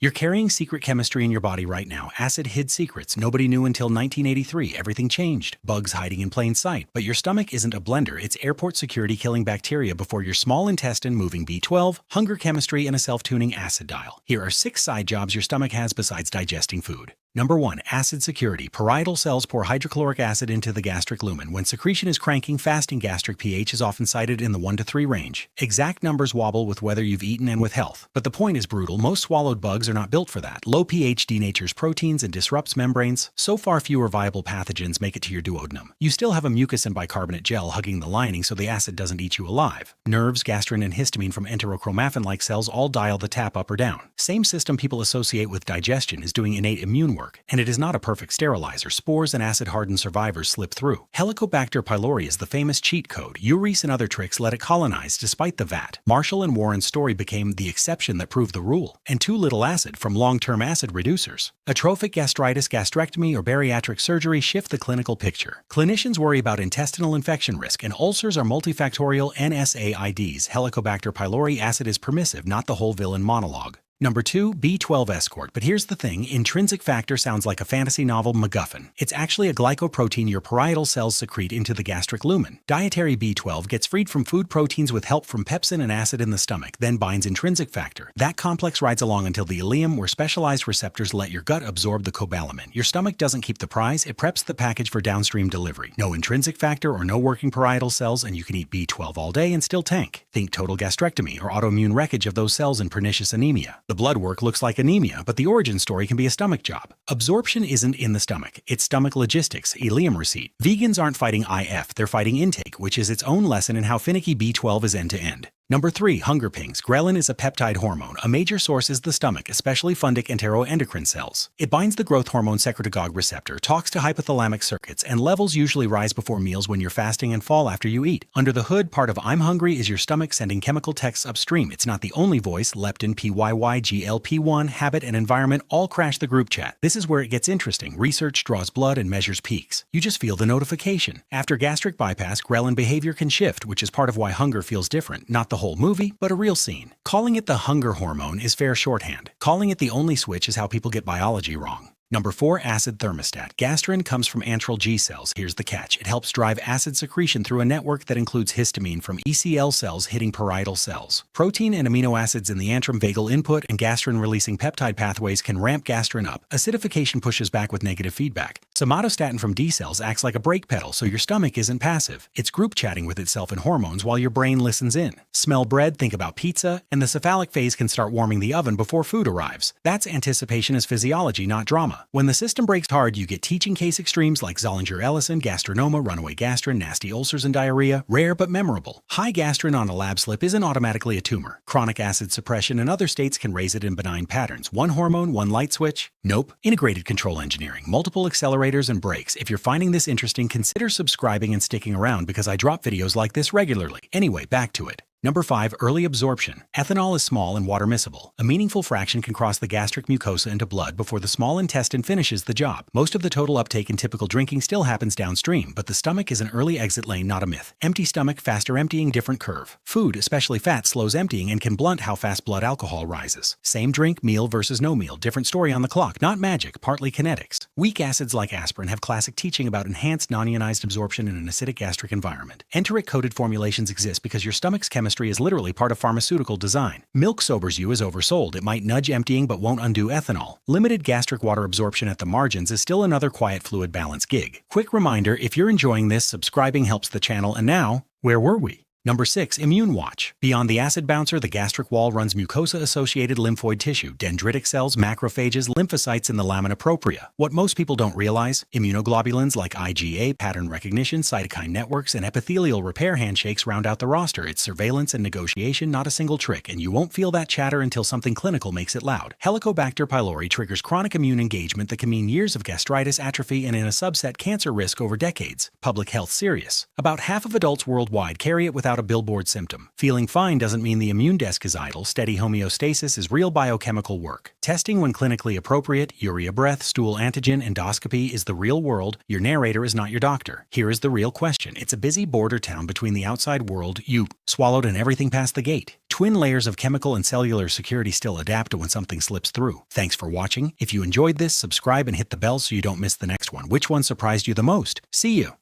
You're carrying secret chemistry in your body right now. Acid hid secrets nobody knew until 1983. Everything changed. Bugs hiding in plain sight. But your stomach isn't a blender. It's airport security killing bacteria before your small intestine moving B12, hunger chemistry, and a self-tuning acid dial. Here are 6 side jobs your stomach has besides digesting food. Number 1. Acid security. Parietal cells pour hydrochloric acid into the gastric lumen. When secretion is cranking, fasting gastric pH is often cited in the 1 to 3 range. Exact numbers wobble with whether you've eaten and with health. But the point is brutal. Most swallowed bugs are not built for that. Low pH denatures proteins and disrupts membranes. So far, fewer viable pathogens make it to your duodenum. You still have a mucus and bicarbonate gel hugging the lining so the acid doesn't eat you alive. Nerves, gastrin, and histamine from enterochromaffin-like cells all dial the tap up or down. Same system people associate with digestion is doing innate immune work. And it is not a perfect sterilizer. Spores and acid-hardened survivors slip through. Helicobacter pylori is the famous cheat code. Urease and other tricks let it colonize despite the vat. Marshall and Warren's story became the exception that proved the rule. And too little acid from long-term acid reducers. Atrophic gastritis, gastrectomy, or bariatric surgery shift the clinical picture. Clinicians worry about intestinal infection risk, and ulcers are multifactorial NSAIDs. Helicobacter pylori acid is permissive, not the whole villain monologue. Number 2, B12 Escort. But here's the thing, intrinsic factor sounds like a fantasy novel MacGuffin. It's actually a glycoprotein your parietal cells secrete into the gastric lumen. Dietary B12 gets freed from food proteins with help from pepsin and acid in the stomach, then binds intrinsic factor. That complex rides along until the ileum, where specialized receptors let your gut absorb the cobalamin. Your stomach doesn't keep the prize, it preps the package for downstream delivery. No intrinsic factor or no working parietal cells, and you can eat B12 all day and still tank. Think total gastrectomy or autoimmune wreckage of those cells and pernicious anemia. The blood work looks like anemia, but the origin story can be a stomach job. Absorption isn't in the stomach, it's stomach logistics, ileum receipt. Vegans aren't fighting IF, they're fighting intake, which is its own lesson in how finicky B12 is end-to-end. Number 3, hunger pings. Ghrelin is a peptide hormone. A major source is the stomach, especially fundic enteroendocrine cells. It binds the growth hormone secretagogue receptor, talks to hypothalamic circuits, and levels usually rise before meals when you're fasting and fall after you eat. Under the hood, part of I'm hungry is your stomach sending chemical texts upstream. It's not the only voice. Leptin, PYY, GLP-1, habit, and environment all crash the group chat. This is where it gets interesting. Research draws blood and measures peaks. You just feel the notification. After gastric bypass, ghrelin behavior can shift, which is part of why hunger feels different. Not the whole movie, but a real scene. Calling it the hunger hormone is fair shorthand. Calling it the only switch is how people get biology wrong. Number 4, acid thermostat. Gastrin comes from antral G cells. Here's the catch. It helps drive acid secretion through a network that includes histamine from ECL cells hitting parietal cells. Protein and amino acids in the antrum vagal input and gastrin-releasing peptide pathways can ramp gastrin up. Acidification pushes back with negative feedback. Somatostatin from D cells acts like a brake pedal, so your stomach isn't passive. It's group chatting with itself and hormones while your brain listens in. Smell bread, think about pizza, and the cephalic phase can start warming the oven before food arrives. That's anticipation as physiology, not drama. When the system breaks hard, you get teaching case extremes like Zollinger-Ellison, gastrinoma, runaway gastrin, nasty ulcers, and diarrhea. Rare but memorable. High gastrin on a lab slip isn't automatically a tumor. Chronic acid suppression in other states can raise it in benign patterns. One hormone, one light switch? Nope. Integrated control engineering, multiple accelerators and brakes. If you're finding this interesting, consider subscribing and sticking around because I drop videos like this regularly. Anyway, back to it. Number 5, early absorption. Ethanol is small and water miscible. A meaningful fraction can cross the gastric mucosa into blood before the small intestine finishes the job. Most of the total uptake in typical drinking still happens downstream, but the stomach is an early exit lane, not a myth. Empty stomach, faster emptying, different curve. Food, especially fat, slows emptying and can blunt how fast blood alcohol rises. Same drink, meal versus no meal, different story on the clock, not magic, partly kinetics. Weak acids like aspirin have classic teaching about enhanced non-ionized absorption in an acidic gastric environment. Enteric-coated formulations exist because your stomach's chemistry is literally part of pharmaceutical design. Milk sobers you is oversold. It might nudge emptying but won't undo ethanol. Limited gastric water absorption at the margins is still another quiet fluid balance gig. Quick reminder, if you're enjoying this, subscribing helps the channel. And now, where were we? Number 6, immune watch. Beyond the acid bouncer, the gastric wall runs mucosa-associated lymphoid tissue, dendritic cells, macrophages, lymphocytes, and the lamina propria. What most people don't realize, immunoglobulins like IgA, pattern recognition, cytokine networks, and epithelial repair handshakes round out the roster. It's surveillance and negotiation, not a single trick, and you won't feel that chatter until something clinical makes it loud. Helicobacter pylori triggers chronic immune engagement that can mean years of gastritis, atrophy, and in a subset, cancer risk over decades. Public health serious. About half of adults worldwide carry it without a billboard symptom. Feeling fine doesn't mean the immune desk is idle. Steady homeostasis is real biochemical work. Testing when clinically appropriate, urea breath, stool antigen, endoscopy is the real world. Your narrator is not your doctor. Here is the real question. It's a busy border town between the outside world, you swallowed, and everything past the gate. twin layers of chemical and cellular security still adapt to when something slips through. Thanks for watching. If you enjoyed this, subscribe and hit the bell so you don't miss the next one. Which one surprised you the most? See you!